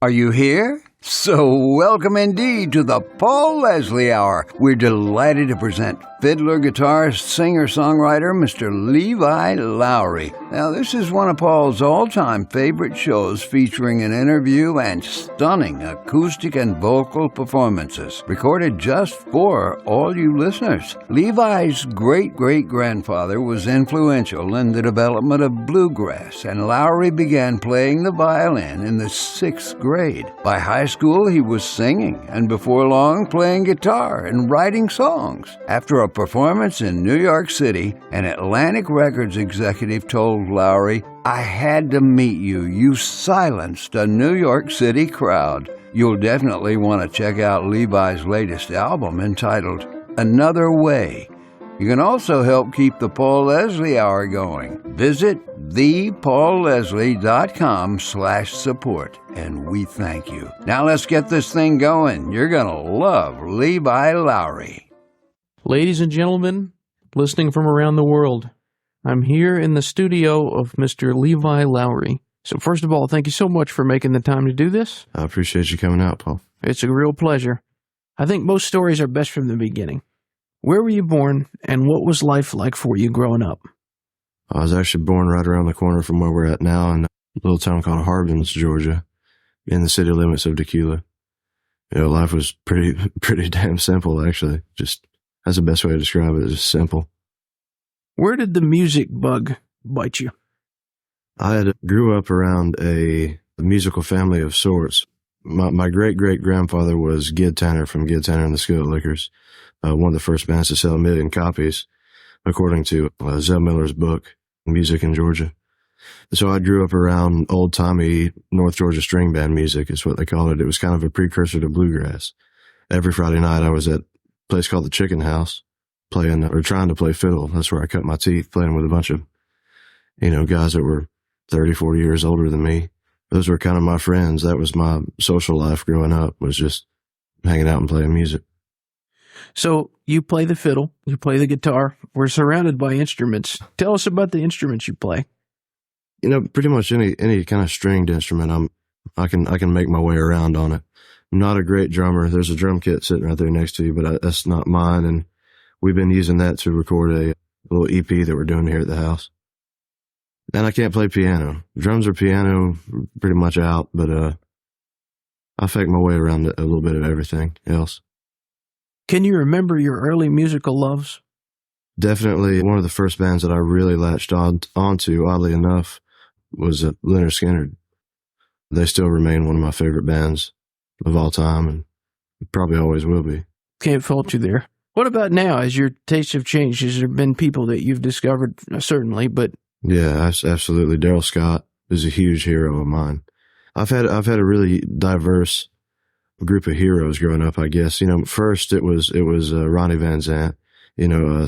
Are you here? So welcome indeed to the Paul Leslie Hour. We're delighted to present fiddler, guitarist, singer-songwriter, Mr. Levi Lowrey. Now, this is one of Paul's all-time favorite shows featuring an interview and stunning acoustic and vocal performances, recorded just for all you listeners. Levi's great-great-grandfather was influential in the development of bluegrass, and Lowrey began playing the violin in the 6th grade. By high school, he was singing, and before long, playing guitar and writing songs. After a performance in New York City, an Atlantic Records executive told Lowrey, "I had to meet you. You silenced a New York City crowd." You'll definitely want to check out Levi's latest album entitled Another Way. You can also help keep the Paul Leslie Hour going. Visit thepaulleslie.com/support, and we thank you. Now let's get this thing going. You're going to love Levi Lowrey. Ladies and gentlemen, listening from around the world, I'm here in the studio of Mr. Levi Lowrey. So first of all, thank you so much for making the time to do this. I appreciate you coming out, Paul. It's a real pleasure. I think most stories are best from the beginning. Where were you born, and what was life like for you growing up? I was actually born right around the corner from where we're at now in a little town called Harbins, Georgia, in the city limits of Tequila. You know, life was pretty damn simple, actually. Just, that's the best way to describe it, just simple. Where did the music bug bite you? I grew up around a musical family of sorts. My great-great-grandfather was Gid Tanner from Gid Tanner and the Skillet Lickers, one of the first bands to sell 1 million copies, according to Zell Miller's book, Music in Georgia. So I grew up around old-timey North Georgia string band music, is what they called it. It was kind of a precursor to bluegrass. Every Friday night I was at a place called the Chicken House, trying to play fiddle. That's where I cut my teeth, playing with a bunch of, guys that were 30, 40 years older than me. Those were kind of my friends. That was my social life growing up, was just hanging out and playing music. So you play the fiddle, you play the guitar. We're surrounded by instruments. Tell us about the instruments you play. Pretty much any kind of stringed instrument, I can make my way around on it. I'm not a great drummer. There's a drum kit sitting right there next to you, but that's not mine. And we've been using that to record a little EP that we're doing here at the house. And I can't play piano. Drums or piano, pretty much out, but I fake my way around a little bit of everything else. Can you remember your early musical loves? Definitely one of the first bands that I really latched onto, oddly enough, was Lynyrd Skynyrd. They still remain one of my favorite bands of all time, and probably always will be. Can't fault you there. What about now, as your tastes have changed? Has there been people that you've discovered, certainly, but... Yeah, absolutely. Daryl Scott is a huge hero of mine. I've had a really diverse group of heroes growing up, I guess. First it was Ronnie Van Zant.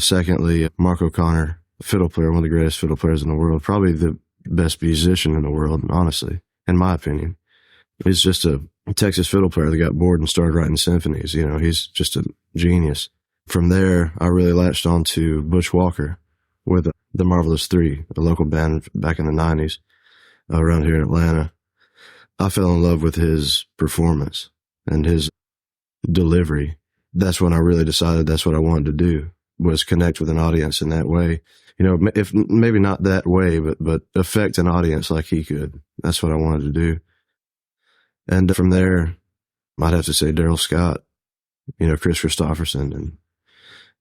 Secondly, Mark O'Connor, fiddle player, one of the greatest fiddle players in the world, probably the best musician in the world, honestly, in my opinion. He's just a Texas fiddle player that got bored and started writing symphonies. He's just a genius. From there, I really latched on to Butch Walker with the Marvelous Three, a local band back in the 90s around here in Atlanta. I fell in love with his performance and his delivery. That's when I really decided that's what I wanted to do, was connect with an audience in that way. If maybe not that way, but affect an audience like he could. That's what I wanted to do. And from there, I'd have to say Daryl Scott, Chris Christopherson,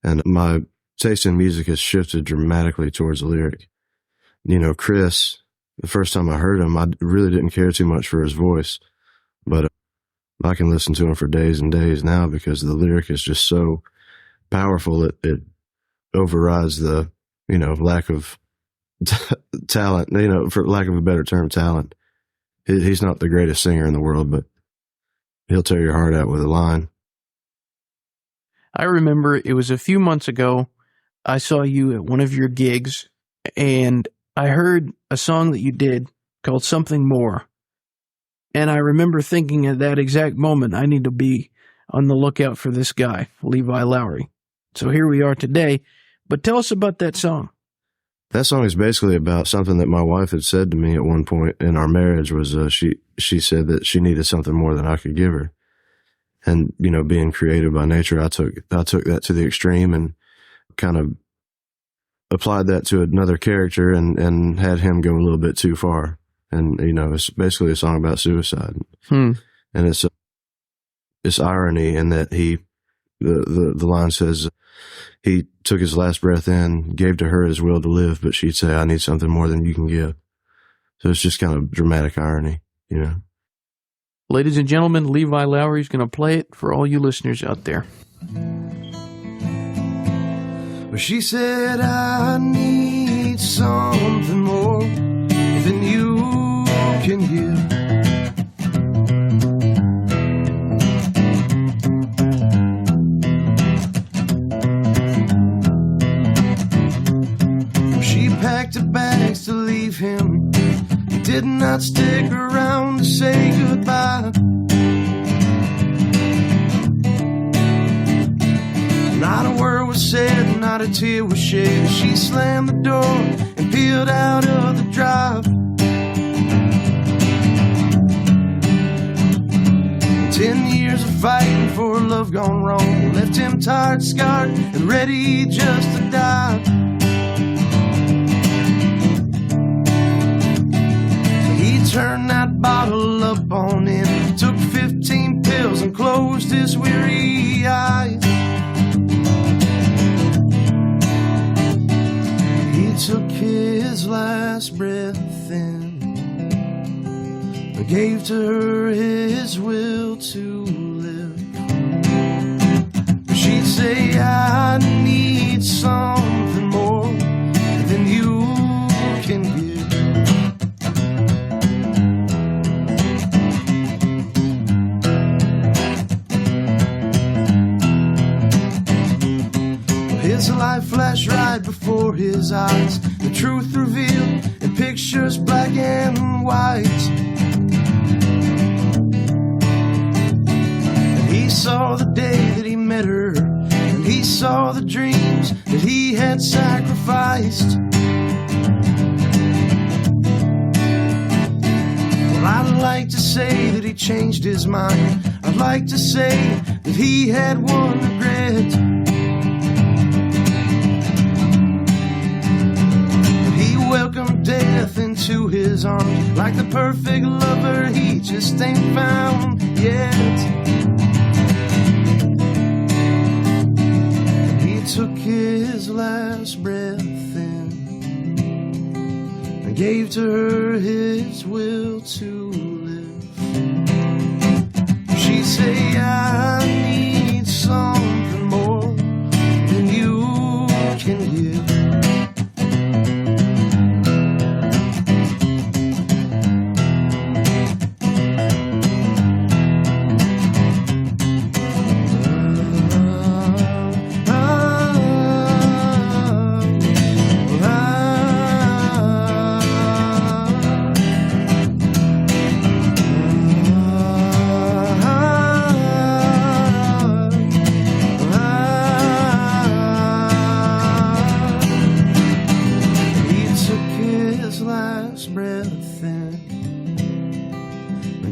and my taste in music has shifted dramatically towards the lyric. Chris, the first time I heard him, I really didn't care too much for his voice, but I can listen to him for days and days now because the lyric is just so powerful. It overrides the, lack of talent, for lack of a better term, talent. He's not the greatest singer in the world, but he'll tear your heart out with a line. I remember it was a few months ago, I saw you at one of your gigs, and I heard a song that you did called Something More. And I remember thinking at that exact moment, I need to be on the lookout for this guy, Levi Lowrey. So here we are today. But tell us about that song. That song is basically about something that my wife had said to me at one point in our marriage. Was she said that she needed something more than I could give her, and being creative by nature, I took that to the extreme and kind of applied that to another character and had him go a little bit too far. And it's basically a song about suicide, and it's irony in that the line says he took his last breath in, gave to her his will to live, but she'd say, "I need something more than you can give." So it's just kind of dramatic irony, Ladies and gentlemen, Levi Lowrey's going to play it for all you listeners out there. Well, she said, "I need something more than you can give." She packed her bags to leave him, did not stick around to say goodbye. Not a word was said, not a tear was shed. She slammed the door and peeled out of the drive. 10 years of fighting for a love gone wrong left him tired, scarred, and ready just to die. So he turned that bottle up on him, took 15 pills and closed his weary eyes. He took his last breath in, gave to her his will to live. She'd say, "I need something more than you can give." His life flashed right before his eyes, the truth revealed in pictures black and white. He saw the day that he met her, and he saw the dreams that he had sacrificed. Well, I'd like to say that he changed his mind. I'd like to say that he had one regret. He welcomed death into his arms like the perfect lover he just ain't found yet. Took his last breath in and gave to her his will to live. She'd say, "I need something more than you can give."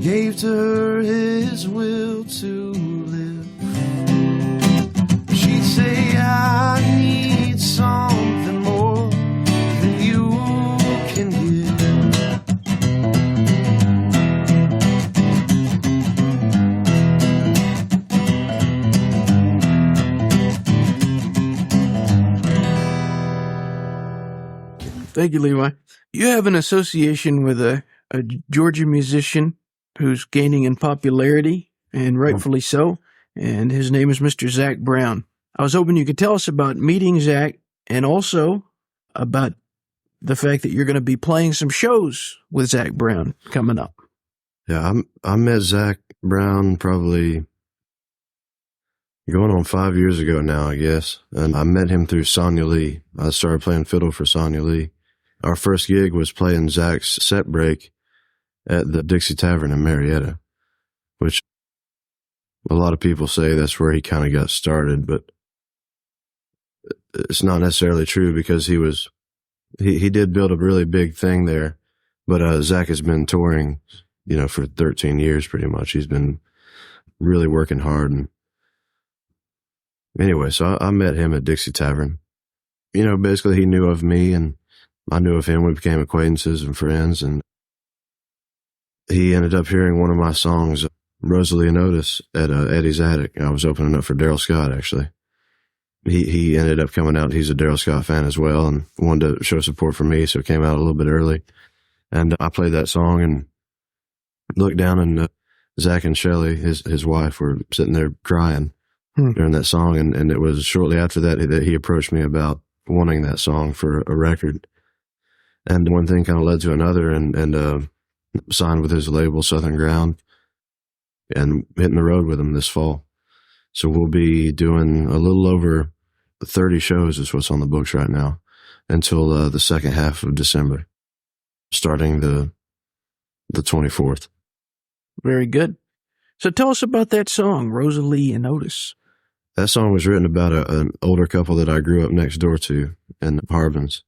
Gave to her his will to live. She'd say, "I need something more than you can give." Thank you, Levi. You have an association with a Georgia musician who's gaining in popularity, and rightfully so, and his name is Mr. Zach Brown. I was hoping you could tell us about meeting Zach and also about the fact that you're going to be playing some shows with Zach Brown coming up. Yeah, I met Zach Brown probably going on 5 years ago now, I guess, and I met him through Sonia Lee. I started playing fiddle for Sonia Lee. Our first gig was playing Zach's set break at the Dixie Tavern in Marietta, which a lot of people say that's where he kind of got started, but it's not necessarily true because he was He did build a really big thing there, but Zach has been touring, for 13 years pretty much. He's been really working hard. And anyway, so I met him at Dixie Tavern. Basically he knew of me and I knew of him. We became acquaintances and friends, and he ended up hearing one of my songs, Rosalie and Otis, at Eddie's Attic. I was opening up for Daryl Scott, actually. He ended up coming out. He's a Daryl Scott fan as well and wanted to show support for me, so it came out a little bit early. And I played that song and looked down, and Zach and Shelley, his wife, were sitting there crying during that song. And it was shortly after that he approached me about wanting that song for a record. And one thing kind of led to another, and signed with his label, Southern Ground, and hitting the road with him this fall. So we'll be doing a little over 30 shows is what's on the books right now until the second half of December, starting the 24th. Very good. So tell us about that song, Rosalie and Otis. That song was written about an older couple that I grew up next door to in Harbins.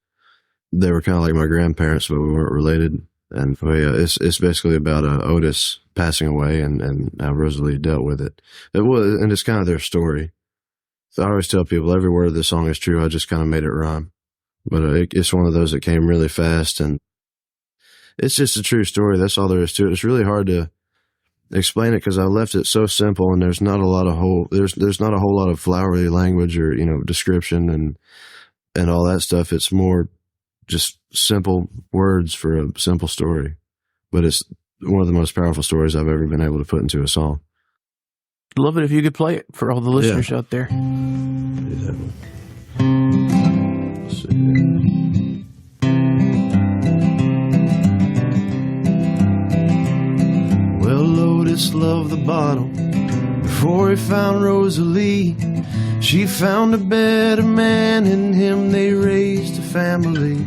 They were kind of like my grandparents, but we weren't related. And it's basically about Otis passing away and how Rosalie dealt with it. And it's kind of their story. So I always tell people every word of the song is true. I just kind of made it rhyme. But it's one of those that came really fast, and it's just a true story. That's all there is to it. It's really hard to explain it because I left it so simple, and there's not a lot of there's not a whole lot of flowery language or description and all that stuff. It's more just simple words for a simple story, but it's one of the most powerful stories I've ever been able to put into a song. Love it if you could play it for all the listeners out there. Let's see. Well, Otis loved the bottle before he found Rosalie. She found a better man in him. They raised a family.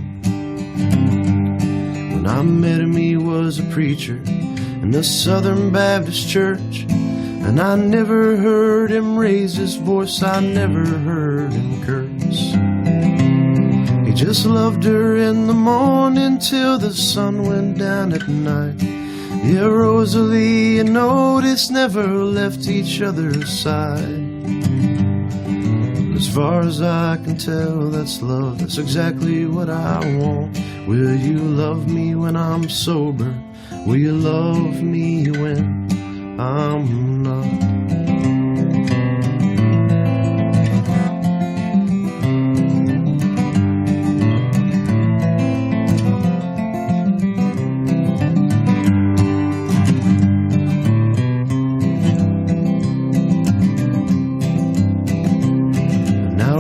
When I met him, he was a preacher in the Southern Baptist Church, and I never heard him raise his voice. I never heard him curse. He just loved her in the morning till the sun went down at night. Yeah, Rosalie and Otis never left each other's side. As far as I can tell, that's love. That's exactly what I want. Will you love me when I'm sober? Will you love me when I'm not?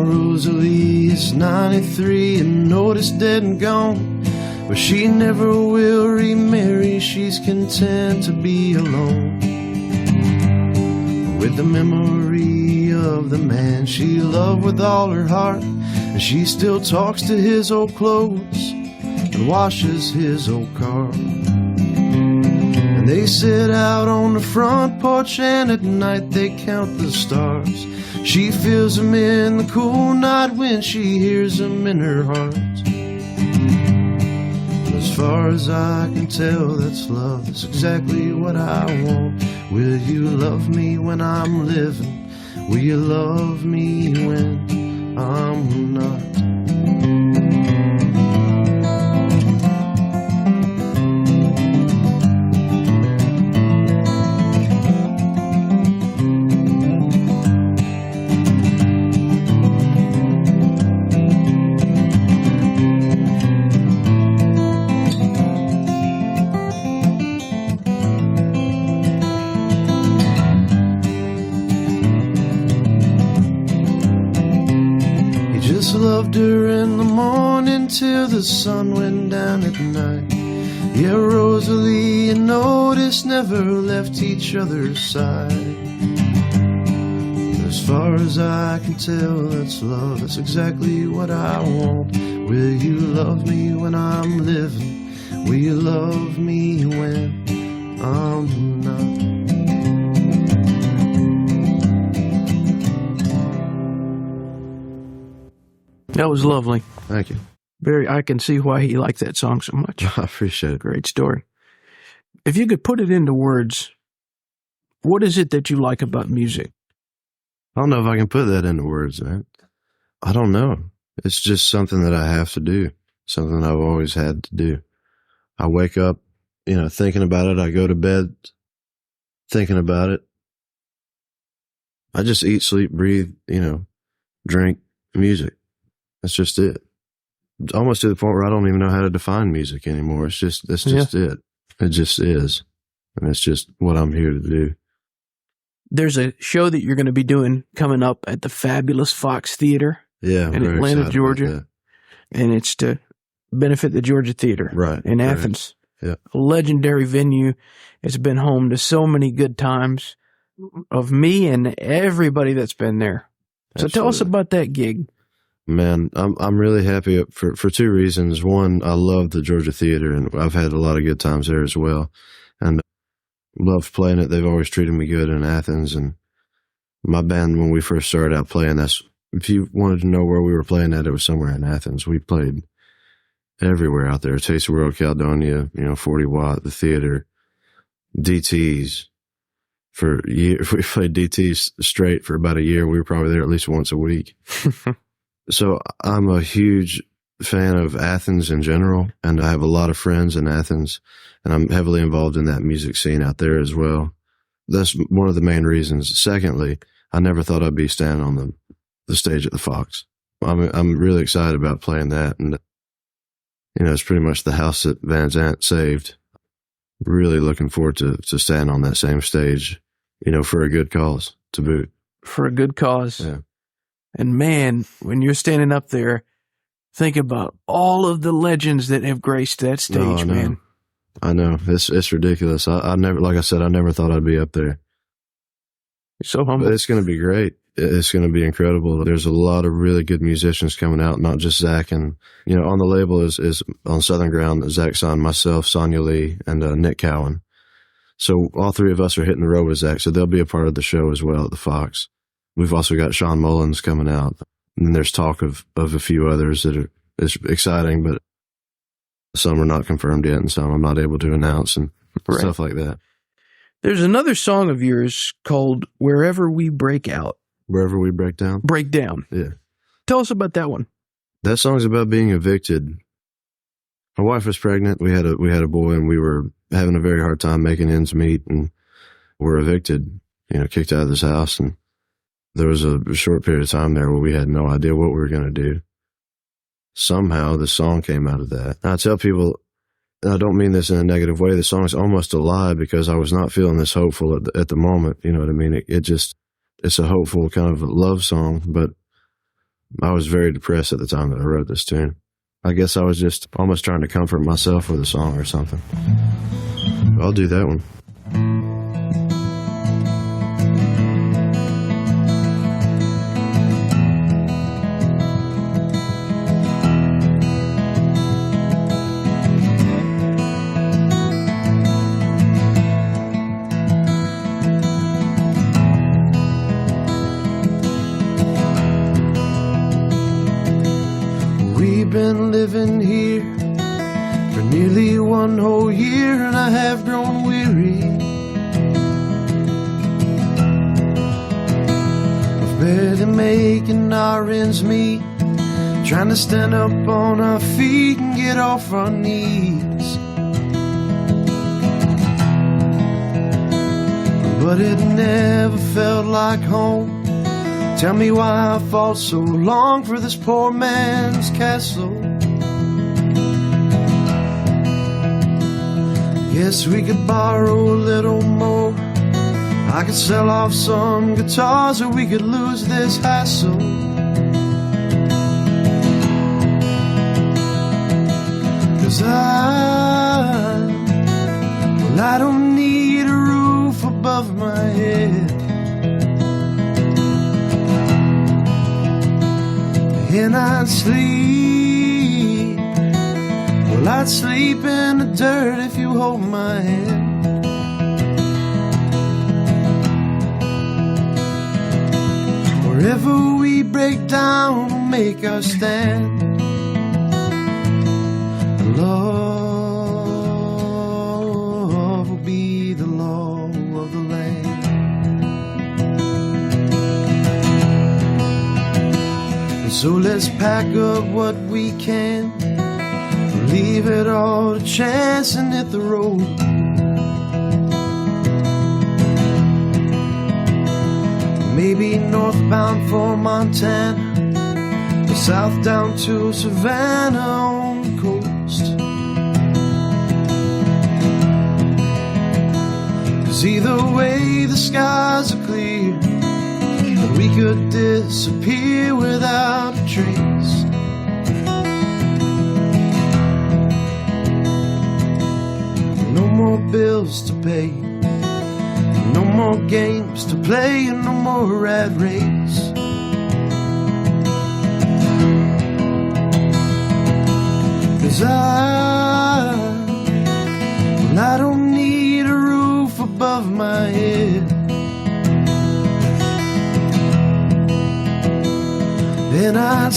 Rosalie is 93 and Otis dead and gone, but she never will remarry. She's content to be alone with the memory of the man she loved with all her heart. And she still talks to his old clothes and washes his old car. And they sit out on the front porch, and at night they count the stars. She feels them in the cool night when she hears them in her heart. As far as I can tell, that's love. That's exactly what I want. Will you love me when I'm living? Will you love me when I'm not? Loved her in the morning till the sun went down at night. Yeah, Rosalie and Otis never left each other's side. As far as I can tell, that's love. That's exactly what I want. Will you love me when I'm living? Will you love me when I'm not? That was lovely. Thank you. I can see why he liked that song so much. I appreciate it. Great story. If you could put it into words, what is it that you like about music? I don't know if I can put that into words, man. I don't know. It's just something that I have to do, something I've always had to do. I wake up, thinking about it. I go to bed thinking about it. I just eat, sleep, breathe, drink music. That's just it. It's almost to the point where I don't even know how to define music anymore. That's just it. It just is. And it's just what I'm here to do. There's a show that you're going to be doing coming up at the fabulous Fox Theater in Atlanta, Georgia. And it's to benefit the Georgia Theater in Athens. Yeah. A legendary venue. It's been home to so many good times of me and everybody that's been there. So tell us about that gig. Man, I'm really happy for two reasons. One, I love the Georgia Theater, and I've had a lot of good times there as well. And loved playing it. They've always treated me good in Athens. And my band, when we first started out playing, if you wanted to know where we were playing at, it was somewhere in Athens. We played everywhere out there. Taste of World, Caledonia, 40 Watt, the theater, DTs. For years, we played DTs straight for about a year. We were probably there at least once a week. So I'm a huge fan of Athens in general, and I have a lot of friends in Athens, and I'm heavily involved in that music scene out there as well. That's one of the main reasons. Secondly, I never thought I'd be standing on the stage at the Fox. I'm really excited about playing that, and it's pretty much the house that Van Zandt saved. Really looking forward to standing on that same stage, for a good cause to boot. For a good cause. Yeah. And man, when you're standing up there, think about all of the legends that have graced that stage, man. I know. It's ridiculous. I never, like I said, I never thought I'd be up there. You're so humble. But it's going to be great. It's going to be incredible. There's a lot of really good musicians coming out, not just Zach. And, on the label is on Southern Ground, Zach signed myself, Sonia Lee, and Nick Cowan. So all three of us are hitting the road with Zach. So they'll be a part of the show as well at the Fox. We've also got Sean Mullins coming out. And there's talk of a few others that is exciting, but some are not confirmed yet, and some I'm not able to announce, and stuff like that. There's another song of yours called Wherever We Break Out. Wherever We Break Down? Break Down. Yeah. Tell us about that one. That song's about being evicted. My wife was pregnant. We had a boy, and we were having a very hard time making ends meet, and were evicted, kicked out of this house. And there was a short period of time there where we had no idea what we were going to do. Somehow the song came out of that. And I tell people, and I don't mean this in a negative way, the song's almost a lie because I was not feeling this hopeful at the moment. You know what I mean? It's a hopeful kind of love song, but I was very depressed at the time that I wrote this tune. I guess I was just almost trying to comfort myself with a song or something. I'll do that one. We've been living here for nearly one whole year, and I have grown weary of barely making our ends meet, trying to stand up on our feet and get off our knees. But it never felt like home. Tell me why I fought so long for this poor man's castle. Guess we could borrow a little more. I could sell off some guitars, or we could lose this hassle. Cause I don't need a roof above my head, and I'd sleep, well, I'd sleep in the dirt if you hold my hand. Wherever we break down, we'll make our stand. So let's pack up what we can, leave it all to chance and hit the road. Maybe northbound for Montana, or south down to Savannah on the coast. 'Cause either way the skies are clear, and we could disappear without a trace. No more bills to pay, no more games to play, and no more rat race. Cause I don't need a roof above my head, and I'd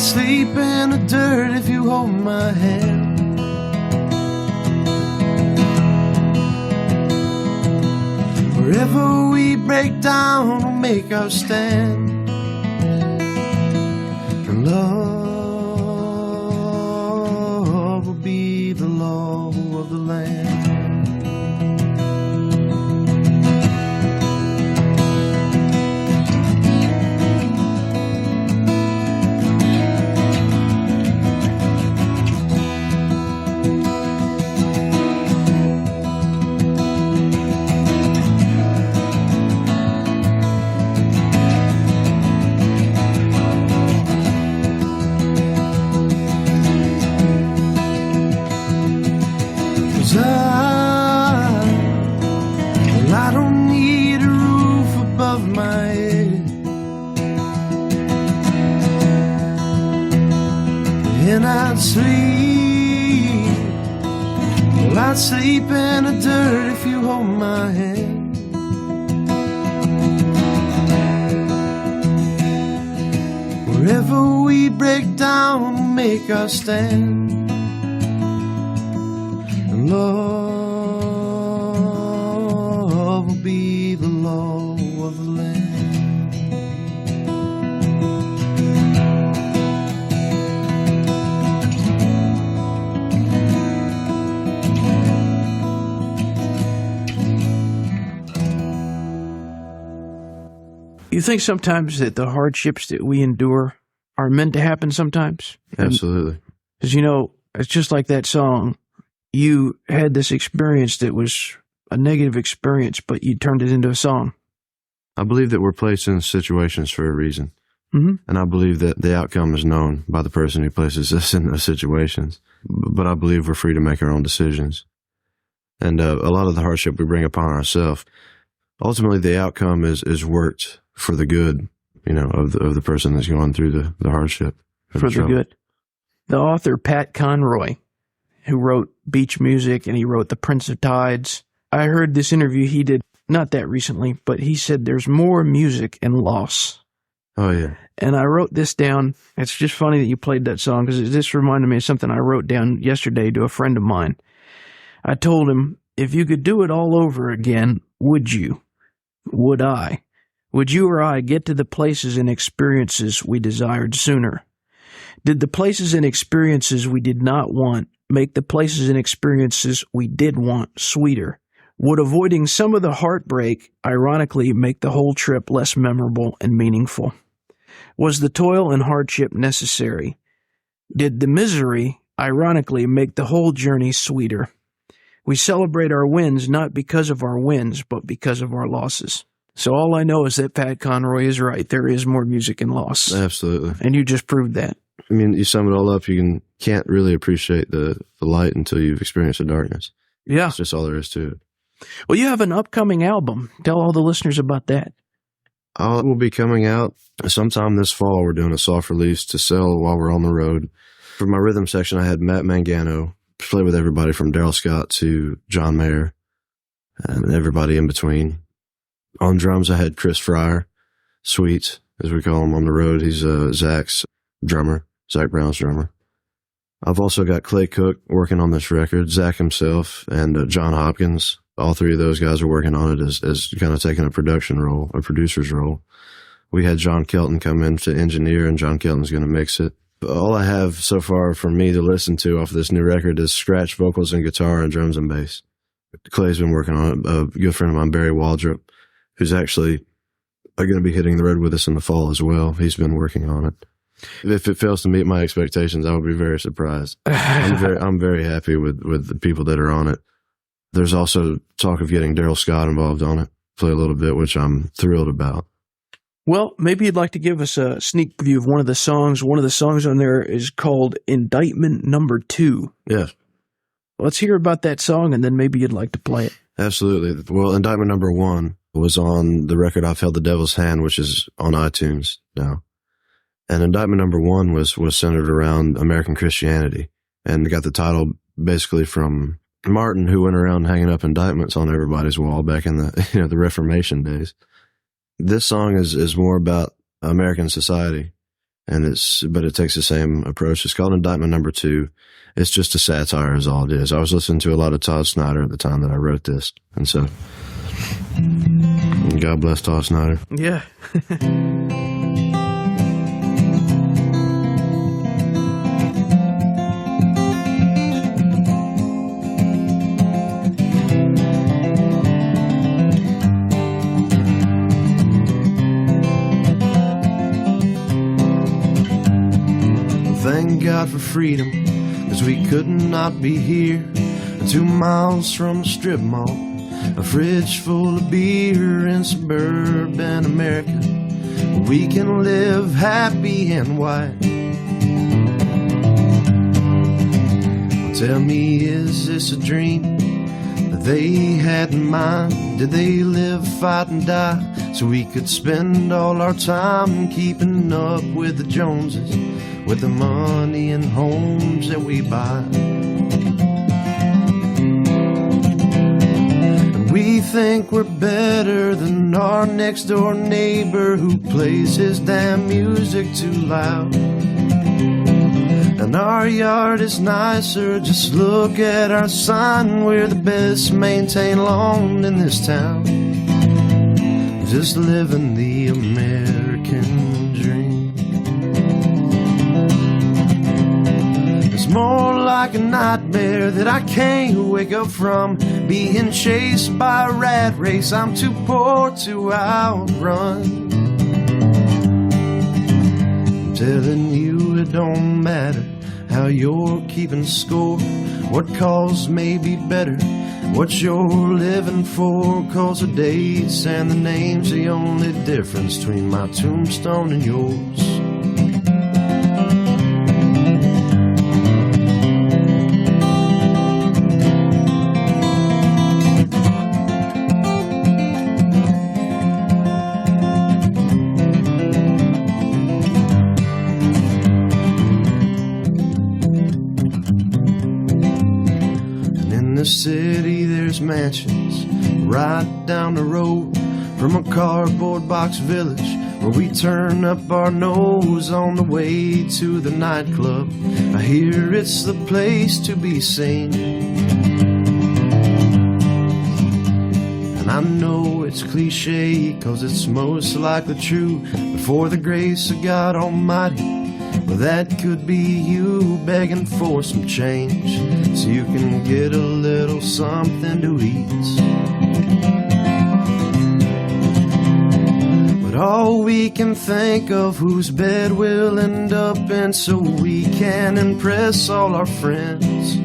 sleep in the dirt if you hold my hand. Wherever we break down, we'll make our stand. And love will be the law of the land. I don't need a roof above my head, and I'd sleep in the dirt if you hold my hand. Wherever we break down, we'll make our stand. And love will be the law of the land. You think sometimes that the hardships that we endure are meant to happen sometimes? Absolutely. Because, you know, it's just like that song. You had this experience that was a negative experience, but you turned it into a song. I believe that we're placed in situations for a reason. Mm-hmm. And I believe that the outcome is known by the person who places us in those situations. But I believe we're free to make our own decisions. And a lot of the hardship we bring upon ourselves, ultimately the outcome is worked for the good, you know, of the person that's going through the hardship. For the good. The author, Pat Conroy, who wrote Beach Music and he wrote The Prince of Tides. I heard this interview he did, not that recently, but he said there's more music in loss. Oh, yeah. And I wrote this down. It's just funny that you played that song because this reminded me of something I wrote down yesterday to a friend of mine. I told him, if you could do it all over again, would you? Would I? Would you or I get to the places and experiences we desired sooner? Did the places and experiences we did not want make the places and experiences we did want sweeter? Would avoiding some of the heartbreak, ironically, make the whole trip less memorable and meaningful? Was the toil and hardship necessary? Did the misery, ironically, make the whole journey sweeter? We celebrate our wins not because of our wins, but because of our losses. So all I know is that Pat Conroy is right. There is more music in loss. Absolutely. And you just proved that. I mean, you sum it all up, you can't really appreciate the light until you've experienced the darkness. Yeah. That's just all there is to it. Well, you have an upcoming album. Tell all the listeners about that. It will be coming out sometime this fall. We're doing a soft release to sell while we're on the road. For my rhythm section, I had Matt Mangano play with everybody from Daryl Scott to John Mayer and everybody in between. On drums, I had Chris Fryer, Sweets, as we call him on the road. He's Zach's drummer, Zach Brown's drummer. I've also got Clay Cook working on this record, Zach himself, and John Hopkins. All three of those guys are working on it as kind of taking a production role, a producer's role. We had John Kelton come in to engineer, and John Kelton's going to mix it. All I have so far for me to listen to off this new record is scratch vocals and guitar and drums and bass. Clay's been working on it. A good friend of mine, Barry Waldrop, who's actually going to be hitting the road with us in the fall as well. He's been working on it. If it fails to meet my expectations, I would be very surprised. I'm very happy with the people that are on it. There's also talk of getting Daryl Scott involved on it, play a little bit, which I'm thrilled about. Well, maybe you'd like to give us a sneak preview of one of the songs. One of the songs on there is called Indictment Number 2. Yes. Let's hear about that song, and then maybe you'd like to play it. Absolutely. Well, Indictment Number 1 was on the record I've Held the Devil's Hand, which is on iTunes now. And Indictment Number 1 was centered around American Christianity, and got the title basically from Martin, who went around hanging up indictments on everybody's wall back in the the Reformation days. This song is more about American society, but it takes the same approach. It's called Indictment Number 2. It's just a satire is all it is. I was listening to a lot of Todd Snyder at the time that I wrote this, and so God bless Todd Snyder. Yeah. Thank God for freedom, 'cause we could not be here. 2 miles from a strip mall, a fridge full of beer in suburban America. We can live happy and white. Tell me, is this a dream that they had in mind? Did they live, fight, and die so we could spend all our time keeping up with the Joneses, with the money and homes that we buy? And we think we're better than our next door neighbor who plays his damn music too loud. And our yard is nicer, just look at our sign. We're the best maintained lawn in this town. Just living the American dream. It's more like a nightmare that I can't wake up from, being chased by a rat race I'm too poor to outrun. I'm telling you it don't matter how you're keeping score, what cause may be better, what you're living for, 'cause the dates and the name's the only difference between my tombstone and yours. The city, there's mansions right down the road from a cardboard box village where we turn up our nose on the way to the nightclub. I hear it's the place to be seen, and I know it's cliche 'cause it's most likely true. Before the grace of God Almighty, well, that could be you begging for some change so you can get a little something to eat. But all we can think of whose bed we'll end up in so we can impress all our friends.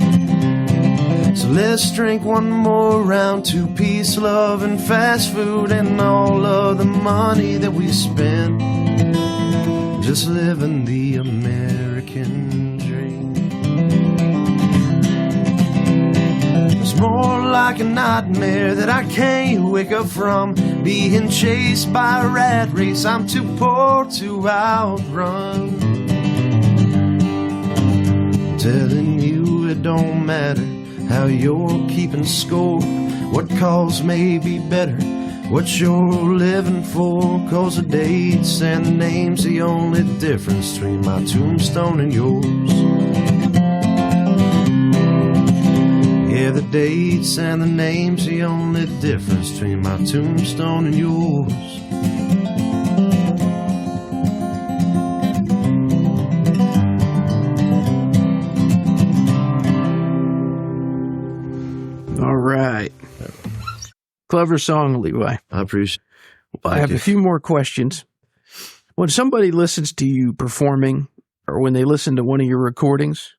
So let's drink one more round to peace, love, and fast food, and all of the money that we spend just living the American dream. It's more like a nightmare that I can't wake up from, being chased by a rat race I'm too poor to outrun. I'm telling you it don't matter how you're keeping score, what cause may be better, what you're living for, 'cause the dates and the name's the only difference between my tombstone and yours. Yeah, the dates and the name's the only difference between my tombstone and yours. right. Clever song, Levi. I appreciate it. I have a few more questions. When somebody listens to you performing, or when they listen to one of your recordings,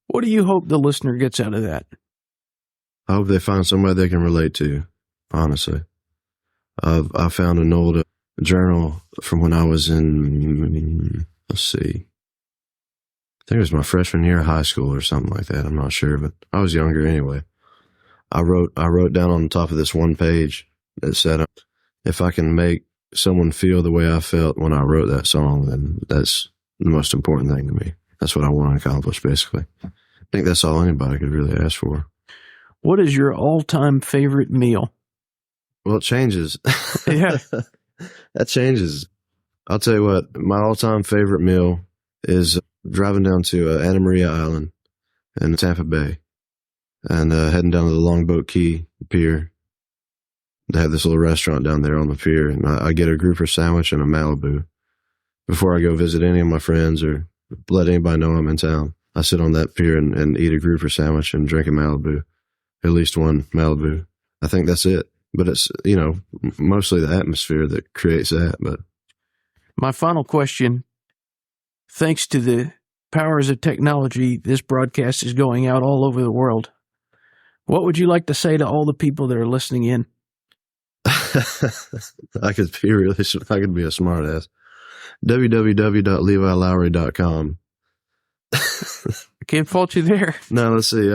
what do you hope the listener gets out of that? I hope they find somebody they can relate to, honestly. I found an old journal from when I was in, let's see, I think it was my freshman year of high school or something like that. I'm not sure, but I was younger anyway. I wrote down on the top of this one page that said, if I can make someone feel the way I felt when I wrote that song, then that's the most important thing to me. That's what I want to accomplish, basically. I think that's all anybody could really ask for. What is your all-time favorite meal? Well, it changes. Yeah. That changes. I'll tell you what, my all-time favorite meal is driving down to Anna Maria Island in Tampa Bay and heading down to the Longboat Key Pier. They have this little restaurant down there on the pier, and I get a grouper sandwich and a Malibu before I go visit any of my friends or let anybody know I'm in town. I sit on that pier and eat a grouper sandwich and drink a Malibu, at least one Malibu. I think that's it. But it's, mostly the atmosphere that creates that. But my final question, thanks to the powers of technology, this broadcast is going out all over the world. What would you like to say to all the people that are listening in? I could be a smart ass. www.levilowrey.com. I can't fault you there. No, let's see.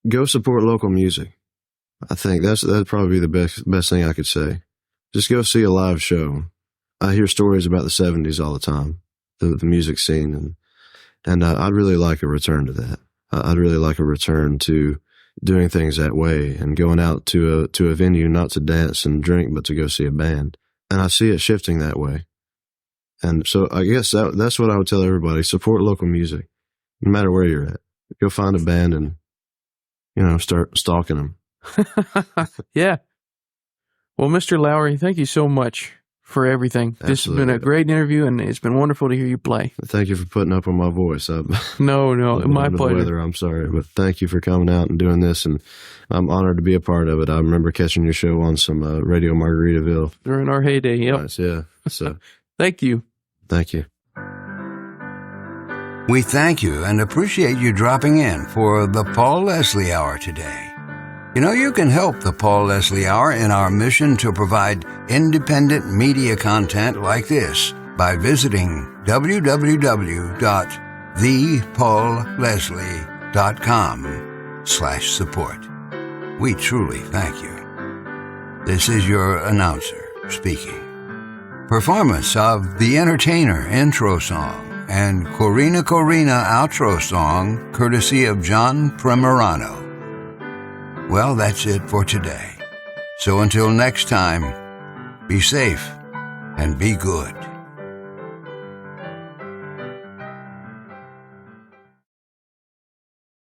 Go support local music. I think that'd probably be the best thing I could say. Just go see a live show. I hear stories about the 70s all the time, the music scene, and I'd really like a return to that. I'd really like a return to doing things that way and going out to a venue not to dance and drink, but to go see a band. And I see it shifting that way. And so I guess that's what I would tell everybody. Support local music, no matter where you're at. Go find a band and, start stalking them. Yeah. Well, Mr. Lowrey, thank you so much for everything. Absolutely. This has been a great interview, and it's been wonderful to hear you play. Thank you for putting up with my voice. No, my pleasure. I'm sorry, but thank you for coming out and doing this, and I'm honored to be a part of it. I remember catching your show on some Radio Margaritaville. During our heyday, yep. Nice, yeah. So, thank you. Thank you. We thank you and appreciate you dropping in for the Paul Leslie Hour today. You can help the Paul Leslie Hour in our mission to provide independent media content like this by visiting www.thepaulleslie.com/support. We truly thank you. This is your announcer speaking. Performance of The Entertainer intro song and Corina Corina outro song courtesy of John Primorano. Well, that's it for today. So until next time, be safe and be good.